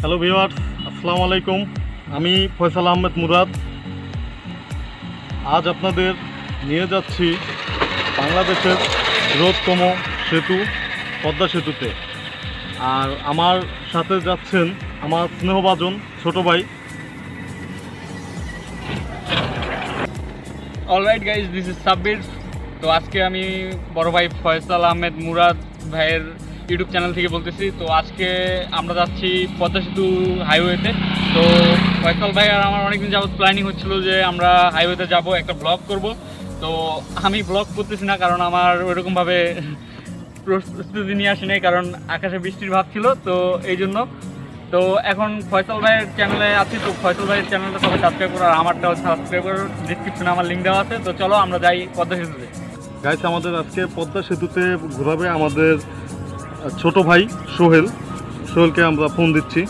Hello viewers, আসসালামু আলাইকুম। আমি ফয়সাল আহমেদ মুরাদ। আজ আপনাদের নিয়ে যাচ্ছি বাংলাদেশের বৃহত্তম সেতু পদ্মা সেতুতে। আর আমার সাথে যাচ্ছেন আমার স্নেহভাজন ছোট ভাই। Alright guys, this is Sabbir. তো আজকে আমি বড় ভাই ফয়সাল আহমেদ মুরাদ ভাইয়ের ইউটিউব চ্যানেল থেকে বলতেছি। তো আজকে আমরা যাচ্ছি পদ্মা সেতু হাইওয়েতে। তো ফয়সাল ভাই আর আমার অনেকদিন যাবত প্ল্যানিং হচ্ছিল যে আমরা হাইওয়েতে যাব, একটা ব্লগ করব। তো আমি ব্লগ করতেছি না, কারণ আমার ওইরকমভাবে প্রস্তুতি নিয়ে আসি নাই, কারণ আকাশে বৃষ্টির ভাব ছিল। তো এই জন্য তো এখন ফয়সাল ভাইয়ের চ্যানেলে আছি। তো ফয়সাল ভাইয়ের চ্যানেলটা সবাই সাবস্ক্রাইব করো, আর আমারটাও সাবস্ক্রাইব করো। ডিসক্রিপশনে আমার লিঙ্ক দেওয়া আছে। তো চলো আমরা যাই পদ্মা সেতুতে। গাইস, আমাদের আজকে পদ্মা সেতুতে ঘোরাবে আমাদের ছোট ভাই সোহেলকে আমরা ফোন দিচ্ছি।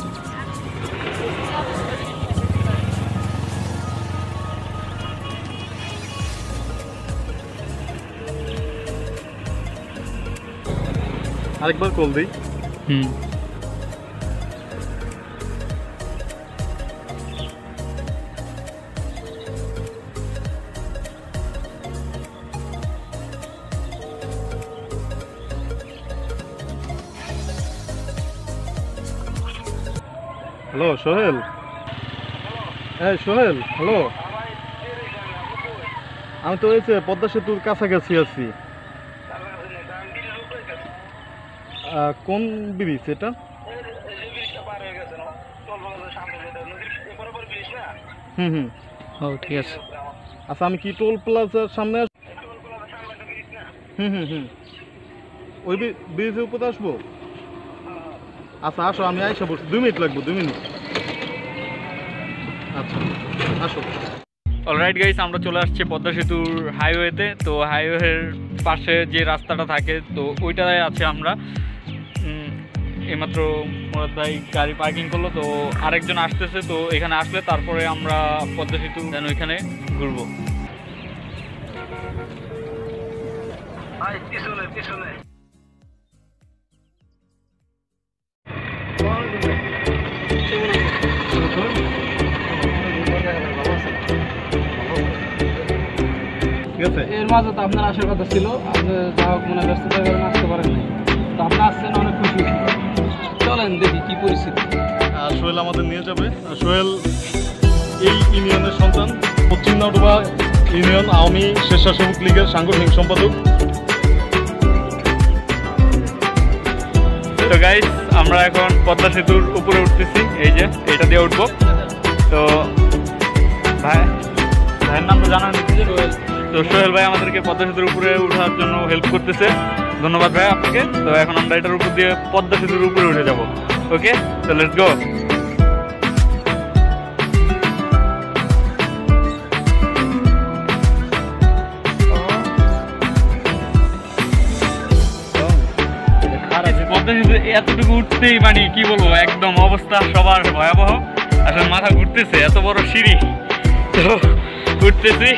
আরেকবার কল দিই। হ্যালো সোহেল। হ্যাঁ সোহেল, হ্যালো। আমি তো হয়েছে পদ্মা সেতুর কাছাকাছি আছি। কোন ব্রিজ এটা? হুম, ও ঠিক আছে। আচ্ছা, আমি কি টোল প্লাজার সামনে হুম ওই ব্রিজের উপরে আসবো? আচ্ছা আসো, আমি আইসা বলছি। 2 মিনিট লাগবে, 2 মিনিট। আচ্ছা আসো। অলরাইট গাইস, আমরা চলে আসছি পদ্মা সেতুর হাইওয়েতে। তো হাইওয়ের পাশে যে রাস্তাটা থাকে, তো ওইটায় আছে আমরা। এইমাত্র মুরাদ ভাই গাড়ি পার্কিং করলো, তো আরেকজন আসতেছে। তো এখানে আসলে তারপরে আমরা পদ্মা সেতু দেন ওইখানে ঘুরবো। এর মাঝে তো আপনার আসার কথা ছিল, আপনি যা হোক মনে ব্যস্ততার কারণে আসতে পারেন নাই। তো আপনি আসছেন, অনেক খুশি। চলেন দেখি কি পরিস্থিতি। সোহেল আমাদের নিয়ে যাবে। সোহেল এই ইউনিয়নের সন্তান, পশ্চিম নাউডুবা ইউনিয়ন আওয়ামী স্বেচ্ছাসেবক লীগের সাংগঠনিক সম্পাদক। তো গাইস, আমরা এখন পদ্মা সেতুর উপরে উঠতেছি। এই যে এটা দিয়ে উঠবো। তো ভাইয়ের নাম তো জানা নিচ্ছে, তো সোহেল ভাই আমাদেরকে পদ্মা সেতুর উপরে ওঠার জন্য হেল্প করতেছে। ধন্যবাদ ভাই আপনাকে। তো এখন আমরা এটার উপর দিয়ে পদ্মা সেতুর উপরে উঠে যাব। ওকে, তো লেটস গো। পদ্মা সেতু এতটুকু উঠতেই মানে কি বলবো, একদম অবস্থা সবার ভয়াবহ। আসলে মাথা ঘুরতেছে, এত বড় সিঁড়ি। তো উঠতেছি,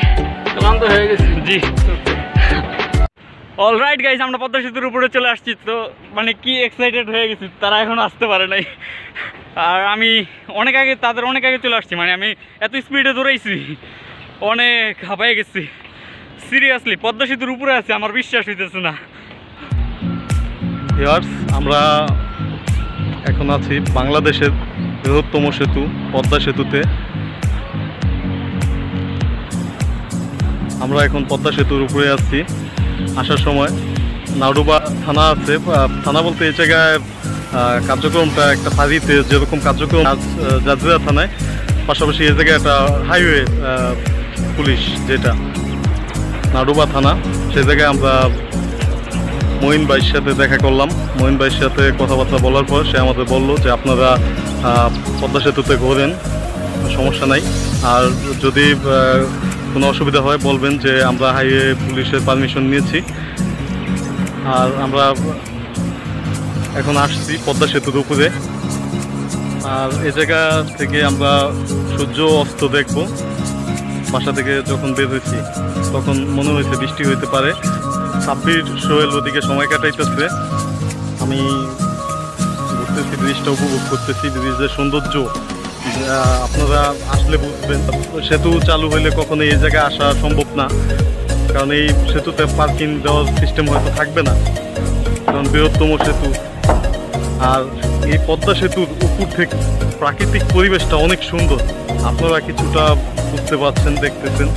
ক্লান্ত হয়ে গেছি। জি, অলরাইট গাইজ, আমরা পদ্মা সেতুর উপরে চলে আসছি। তো মানে কি এক্সাইটেড হয়ে গেছি, তারা এখন আসতে পারে নাই। আর আমি তাদের অনেক আগে চলে আসছি। মানে আমি এত স্পিডে দৌড়াইছি, অনেক হাঁপাই গেছি। সিরিয়াসলি পদ্মা সেতুর উপরে আছি, আমার বিশ্বাস হইতেছে না। ভিউয়ার্স, আমরা এখন আছি বাংলাদেশের বৃহত্তম সেতু পদ্মা সেতুতে। আমরা এখন পদ্মা সেতুর উপরে আছি। আসার সময় নাউডুবা থানা আছে। থানা বলতে এই জায়গায় কার্যক্রমটা একটা ফাঁড়িতে যেরকম কার্যক্রম জাজিরা থানায়, পাশাপাশি এই জায়গায় একটা হাইওয়ে পুলিশ, যেটা নাউডুবা থানা, সেই জায়গায় আমরা মঈন ভাইয়ের সাথে দেখা করলাম। মঈন ভাইয়ের সাথে কথাবার্তা বলার পর সে আমাদের বলল যে আপনারা পদ্মা সেতুতে ঘোরেন, সমস্যা নাই। আর যদি কোনো অসুবিধা হয় বলবেন যে আমরা হাইওয়ে পুলিশের পারমিশন নিয়েছি। আর আমরা এখন আসছি পদ্মা সেতুর উপরে। আর এ জায়গা থেকে আমরা সূর্য অস্ত দেখব। বাসা থেকে যখন বের হয়েছি তখন মনে হয়েছে বৃষ্টি হইতে পারে। সাব্বির সোহেল ওদিকে সময় কাটাইতেছে, আমি করতেছি, ব্রিজটা উপভোগ করতেছি। ব্রিজের সৌন্দর্য আপনারা আসলে বুঝবেন। সেতু চালু হলে কখনো এই জায়গায় আসা সম্ভব না, কারণ এই সেতুতে পার্কিং দেওয়ার সিস্টেম হয়তো থাকবে না, কারণ বৃহত্তম সেতু। আর এই পদ্মা সেতুর উপর থেকে প্রাকৃতিক পরিবেশটা অনেক সুন্দর, আপনারা কিছুটা বুঝতে পারছেন, দেখতেছেন।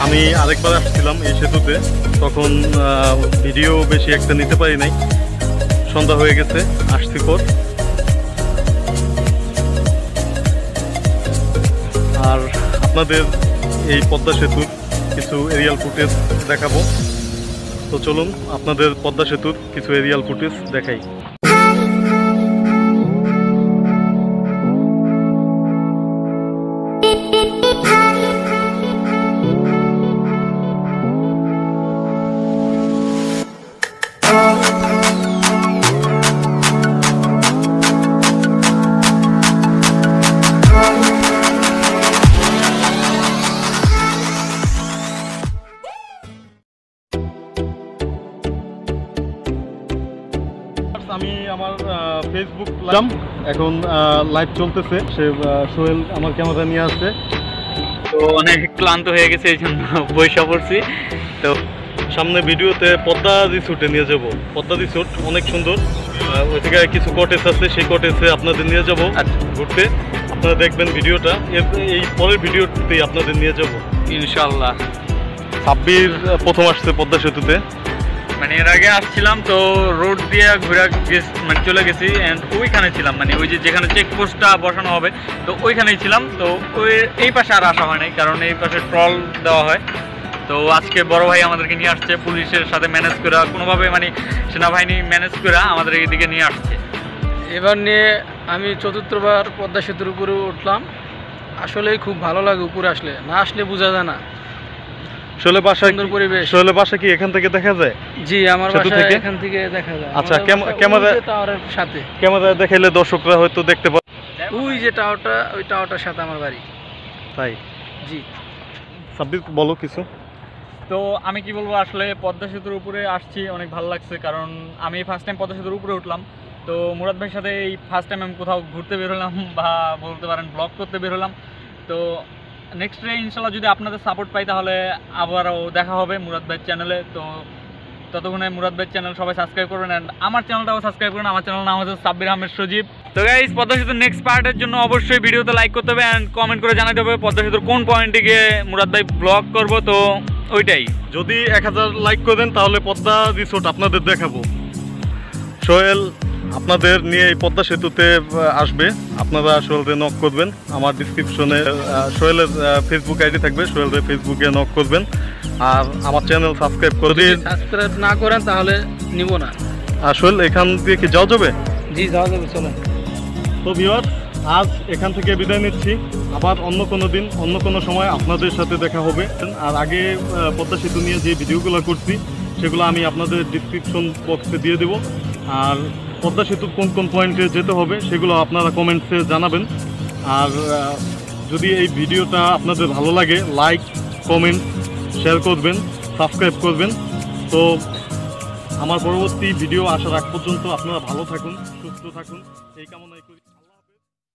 আমি আরেকবার আসছিলাম এই সেতুতে, তখন ভিডিও বেশি একটা নিতে পারি নাই, সন্ধ্যা হয়ে গেছে আসছি পর। আর আপনাদের এই পদ্মা সেতুর কিছু এরিয়াল ফুটেজ দেখাবো। তো চলুন আপনাদের পদ্মা সেতুর কিছু এরিয়াল ফুটেজ দেখাই। আমি আমার ফেসবুক এখন লাইভ চলতেছে, সে সোহেল আমার ক্যামেরা নিয়ে আসছে। তো অনেক ক্লান্ত হয়ে গেছে, এই জন্য বৈশা পড়ছি। তো সামনে ভিডিওতে পদ্মা রিসোর্টে নিয়ে যাব। পদ্মা রিসোর্ট অনেক সুন্দর, ওই থেকে কিছু কটেজ আছে, সেই কটেজে আপনাদের নিয়ে যাব ঘুরতে। আপনারা দেখবেন ভিডিওটা, এই পরের ভিডিওতেই আপনাদের নিয়ে যাব ইনশাল্লাহ। সাব্বির প্রথম আসছে পদ্মা সেতুতে, মানে এর আগে আসছিলাম তো রোড দিয়ে ঘুরে মানে চলে গেছি, অ্যান্ড ওইখানে ছিলাম, মানে ওই যে যেখানে চেকপোস্টটা বসানো হবে তো ওইখানেই ছিলাম। তো ওই এই পাশে আর আসা হয় নাই, কারণ এই পাশে ট্রল দেওয়া হয়। তো আজকে বড় ভাই আমাদেরকে নিয়ে আসছে, পুলিশের সাথে ম্যানেজ করে কোনোভাবে, মানে সেনাবাহিনী ম্যানেজ করে আমাদের এইদিকে নিয়ে আসছে। এবার নিয়ে আমি চতুর্থবার পদ্মা সেতুর উপরে উঠলাম। আসলেই খুব ভালো লাগে, উপরে আসলে, না আসলে বোঝা যায় না। শোলে বাসা, সুন্দর পরিবেশ। শোলে বাসা কি এখান থেকে দেখা যায়? জি, আমার সেতু বাসা থেকে? এখান থেকে দেখা যায়। আচ্ছা, আমাদের বাসা ক্যামেরা- ওই যে টাওয়ারের সাথে। ক্যামেরায় দেখাইলে দর্শকরা হয়তো দেখতে পাবে। ওই যে টাওয়ারটা, ওই টাওয়ারটার সাথে আমার বাড়ি। তাই জি, সাব্বির বলো কিছু। তো আমি কি বলবো, আসলে পদ্মা সেতুর উপরে আসছি, অনেক ভালো লাগছে, কারণ আমি ফার্স্ট টাইম পদ্মা সেতুর উপরে উঠলাম। তো মুরাদ ভাইয়ের সাথে এই ফার্স্ট টাইম আমি কোথাও ঘুরতে বের হলাম, বা বলতে পারেন ব্লগ করতে বের হলাম। তো নেক্সট ডে ইনশাল্লাহ যদি আপনাদের সাপোর্ট পাই, তাহলে আবারও দেখা হবে মুরাদ ভাইয়ের চ্যানেলে। তো ততক্ষণে মুরাদ ভাইয়ের চ্যানেল সবাই সাবস্ক্রাইব করবেন, অ্যান্ড আমার চ্যানেলটাও সাবস্ক্রাইব করবেন। আমার চ্যানেল নাম হচ্ছে সাব্বির আহমেদ সজীব। তো গাইস, পদ্মা সেতুর নেক্সট পার্টের জন্য অবশ্যই ভিডিওতে লাইক করতে হবে, অ্যান্ড কমেন্ট করে জানাতে হবে পদ্মা সেতুর কোন পয়েন্টে গিয়ে মুরাদ ভাই ব্লগ করবো। তো ওইটাই, যদি 1000 লাইক করে দেন তাহলে পদ্মা রিসোর্ট আপনাদের দেখাবো। সোহেল আপনাদের নিয়ে এই পদ্মা সেতুতে আসবে, আপনারা সোহেলকে নক করবেন। আমার ডিসক্রিপশনে সোহেলের ফেসবুক আইডি থাকবে, সোহেলের ফেসবুকে নক করবেন। আর আমার চ্যানেল সাবস্ক্রাইব করে দিন। সাবস্ক্রাইব না করেন তাহলে নিব না। আর সোহেল, এখান দিয়ে কি যাওয়া যাবে? জি, যাওয়া যাবে, চলেন। তো ভিউয়ার, আজ এখান থেকে বিদায় নিচ্ছি। আবার অন্য কোনো দিন, অন্য কোনো সময় আপনাদের সাথে দেখা হবে। আর আগে পদ্মা সেতু নিয়ে যে ভিডিওগুলো করছি সেগুলো আমি আপনাদের ডিসক্রিপশন বক্সে দিয়ে দেবো। আর পদ্মা সেতুর কোন কোন পয়েন্টে যেতে হবে সেগুলো আপনারা কমেন্টসে জানাবেন। আর যদি এই ভিডিওটা আপনাদের ভালো লাগে, লাইক, কমেন্ট, শেয়ার করবেন, সাবস্ক্রাইব করবেন। তো আমার পরবর্তী ভিডিও আসার আগ পর্যন্ত আপনারা ভালো থাকুন, সুস্থ থাকুন, এই কামনাই করি।